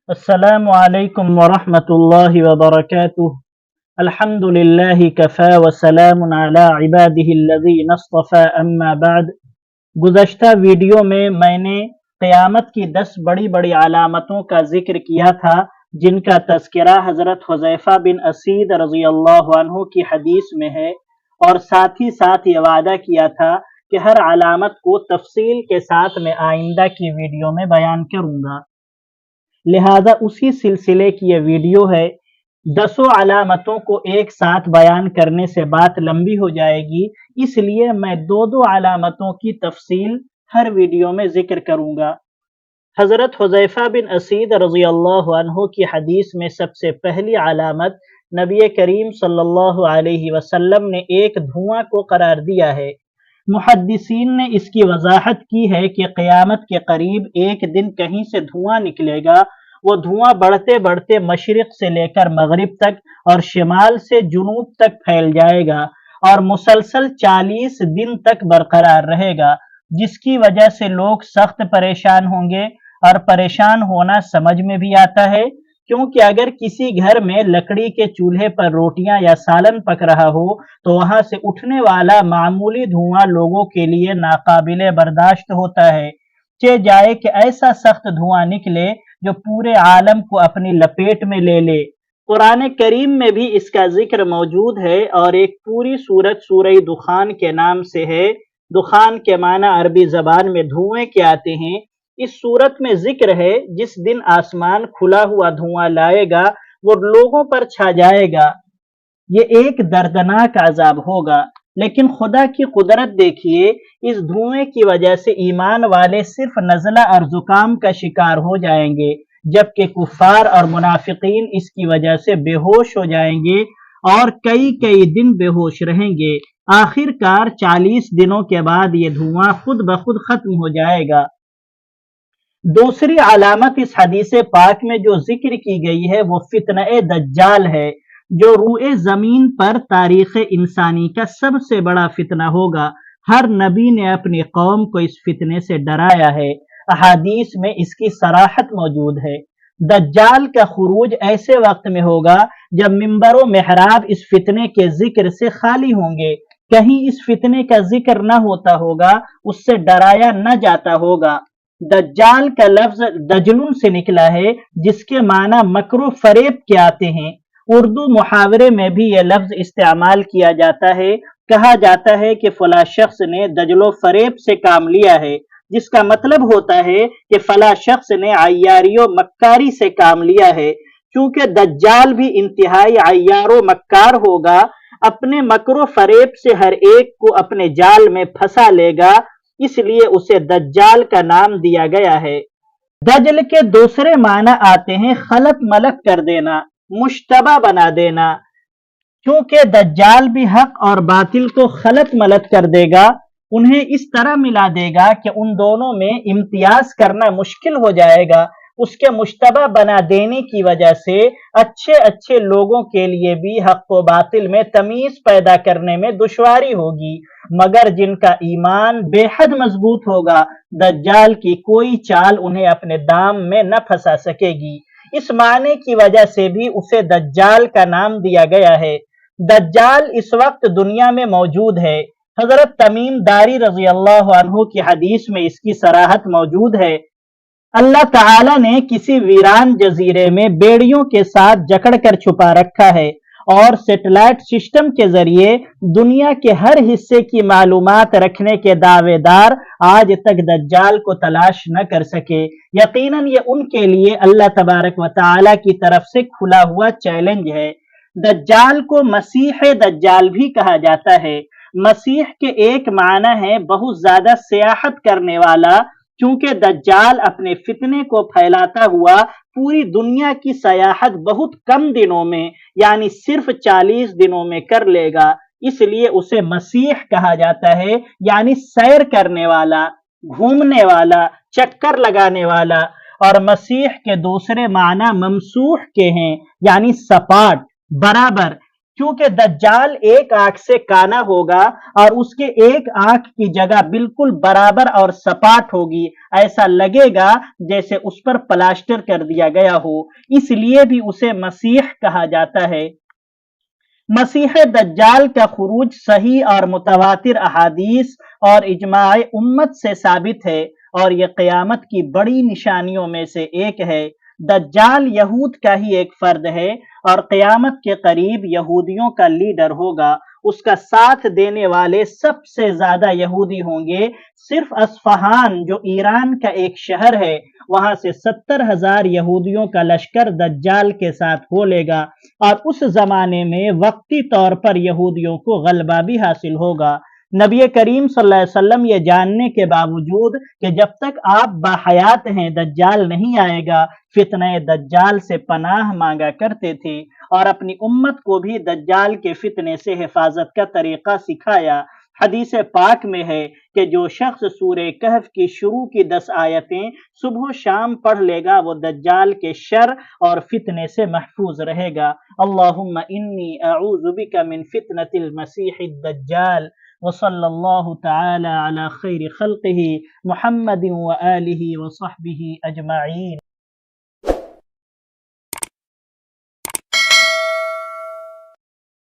السلام علیکم ورحمۃ اللہ وبرکاتہ۔ الحمد للہ کفا وسلام علی عبادہ الذین اصطفى اما بعد۔ گزشتہ ویڈیو میں نے قیامت کی 10 بڑی بڑی علامتوں کا ذکر کیا تھا، جن کا تذکرہ حضرت حذیفہ بن اسید رضی اللہ عنہ کی حدیث میں ہے، اور ساتھ ہی ساتھ یہ وعدہ کیا تھا کہ ہر علامت کو تفصیل کے ساتھ میں آئندہ کی ویڈیو میں بیان کروں گا۔ لہذا اسی سلسلے کی یہ ویڈیو ہے۔ 10 علامتوں کو ایک ساتھ بیان کرنے سے بات لمبی ہو جائے گی، اس لیے میں دو علامتوں کی تفصیل ہر ویڈیو میں ذکر کروں گا۔ حضرت حذیفہ بن اسید رضی اللہ عنہ کی حدیث میں سب سے پہلی علامت نبی کریم صلی اللہ علیہ وسلم نے ایک دھواں کو قرار دیا ہے۔ محدثین نے اس کی وضاحت کی ہے کہ قیامت کے قریب ایک دن کہیں سے دھواں نکلے گا، وہ دھواں بڑھتے بڑھتے مشرق سے لے کر مغرب تک اور شمال سے جنوب تک پھیل جائے گا اور مسلسل 40 دن تک برقرار رہے گا، جس کی وجہ سے لوگ سخت پریشان ہوں گے، اور پریشان ہونا سمجھ میں بھی آتا ہے، کیونکہ اگر کسی گھر میں لکڑی کے چولہے پر روٹیاں یا سالن پک رہا ہو تو وہاں سے اٹھنے والا معمولی دھواں لوگوں کے لیے ناقابل برداشت ہوتا ہے، چہ جائے کہ ایسا سخت دھواں نکلے جو پورے عالم کو اپنی لپیٹ میں لے لے۔ قرآن کریم میں بھی اس کا ذکر موجود ہے، اور ایک پوری سورت سورہ دخان کے نام سے ہے۔ دخان کے معنی عربی زبان میں دھوئیں کے آتے ہیں۔ اس سورت میں ذکر ہے جس دن آسمان کھلا ہوا دھواں لائے گا وہ لوگوں پر چھا جائے گا، یہ ایک دردناک عذاب ہوگا۔ لیکن خدا کی قدرت دیکھیے، اس دھوئیں کی وجہ سے ایمان والے صرف نزلہ اور زکام کا شکار ہو جائیں گے، جبکہ کفار اور منافقین اس کی وجہ سے بے ہوش ہو جائیں گے اور کئی دن بے ہوش رہیں گے۔ آخر کار 40 دنوں کے بعد یہ دھواں خود بخود ختم ہو جائے گا۔ دوسری علامت اس حدیث پاک میں جو ذکر کی گئی ہے وہ فتنہ دجال ہے، جو روئے زمین پر تاریخ انسانی کا سب سے بڑا فتنہ ہوگا۔ ہر نبی نے اپنی قوم کو اس فتنے سے ڈرایا ہے، احادیث میں اس کی صراحت موجود ہے۔ دجال کا خروج ایسے وقت میں ہوگا جب منبر و محراب اس فتنے کے ذکر سے خالی ہوں گے، کہیں اس فتنے کا ذکر نہ ہوتا ہوگا، اس سے ڈرایا نہ جاتا ہوگا۔ دجال کا لفظ دجلن سے نکلا ہے، جس کے معنی مکر و فریب کے آتے ہیں۔ اردو محاورے میں بھی یہ لفظ استعمال کیا جاتا ہے، کہا جاتا ہے کہ فلاں شخص نے دجل و فریب سے کام لیا ہے، جس کا مطلب ہوتا ہے کہ فلاں شخص نے عیاری و مکاری سے کام لیا ہے۔ چونکہ دجال بھی انتہائی عیار و مکار ہوگا، اپنے مکر و فریب سے ہر ایک کو اپنے جال میں پھنسا لے گا، اس لیے اسے دجال کا نام دیا گیا ہے۔ دجل کے دوسرے معنی آتے ہیں خلط ملط کر دینا، مشتبہ بنا دینا۔ کیونکہ دجال بھی حق اور باطل کو خلط ملط کر دے گا، انہیں اس طرح ملا دے گا کہ ان دونوں میں امتیاز کرنا مشکل ہو جائے گا۔ اس کے مشتبہ بنا دینے کی وجہ سے اچھے لوگوں کے لیے بھی حق و باطل میں تمیز پیدا کرنے میں دشواری ہوگی، مگر جن کا ایمان بے حد مضبوط ہوگا، دجال کی کوئی چال انہیں اپنے دام میں نہ پھنسا سکے گی۔ اس معنی کی وجہ سے بھی اسے دجال کا نام دیا گیا ہے۔ دجال اس وقت دنیا میں موجود ہے۔ حضرت تمیم داری رضی اللہ عنہ کی حدیث میں اس کی صراحت موجود ہے۔ اللہ تعالی نے کسی ویران جزیرے میں بیڑیوں کے ساتھ جکڑ کر چھپا رکھا ہے، اور سیٹلائٹ سسٹم کے ذریعے دنیا کے ہر حصے کی معلومات رکھنے کے دعوے دار آج تک دجال کو تلاش نہ کر سکے۔ یقیناً یہ ان کے لیے اللہ تبارک و تعالی کی طرف سے کھلا ہوا چیلنج ہے۔ دجال کو مسیح دجال بھی کہا جاتا ہے۔ مسیح کے ایک معنی ہے بہت زیادہ سیاحت کرنے والا، کیونکہ دجال اپنے فتنے کو پھیلاتا ہوا پوری دنیا کی سیاحت بہت کم دنوں میں، یعنی صرف 40 دنوں میں کر لے گا، اس لیے اسے مسیح کہا جاتا ہے، یعنی سیر کرنے والا، گھومنے والا، چکر لگانے والا۔ اور مسیح کے دوسرے معنی ممسوح کے ہیں، یعنی سپاٹ، برابر، کیونکہ دجال ایک آنکھ سے کانا ہوگا اور اس کے ایک آنکھ کی جگہ بالکل برابر اور سپاٹ ہوگی، ایسا لگے گا جیسے اس پر پلاسٹر کر دیا گیا ہو، اس لیے بھی اسے مسیح کہا جاتا ہے۔ مسیح دجال کا خروج صحیح اور متواتر احادیث اور اجماع امت سے ثابت ہے، اور یہ قیامت کی بڑی نشانیوں میں سے ایک ہے۔ دجال یہود کا ہی ایک فرد ہے اور قیامت کے قریب یہودیوں کا لیڈر ہوگا۔ اس کا ساتھ دینے والے سب سے زیادہ یہودی ہوں گے۔ صرف اصفہان جو ایران کا ایک شہر ہے، وہاں سے 70,000 یہودیوں کا لشکر دجال کے ساتھ ہو لے گا، اور اس زمانے میں وقتی طور پر یہودیوں کو غلبہ بھی حاصل ہوگا۔ نبی کریم صلی اللہ علیہ وسلم یہ جاننے کے باوجود کہ جب تک آپ باحیات ہیں دجال نہیں آئے گا، فتنہ دجال سے پناہ مانگا کرتے تھے، اور اپنی امت کو بھی دجال کے فتنے سے حفاظت کا طریقہ سکھایا۔ حدیث پاک میں ہے کہ جو شخص سورہ کہف کی شروع کی 10 آیتیں صبح و شام پڑھ لے گا، وہ دجال کے شر اور فتنے سے محفوظ رہے گا۔ اللہم انی اعوذ بک من فتنة المسیح الدجال، وصلی اللہ تعالی علی خیر خلقہ محمد وآلہ وصحبہ اجمعین۔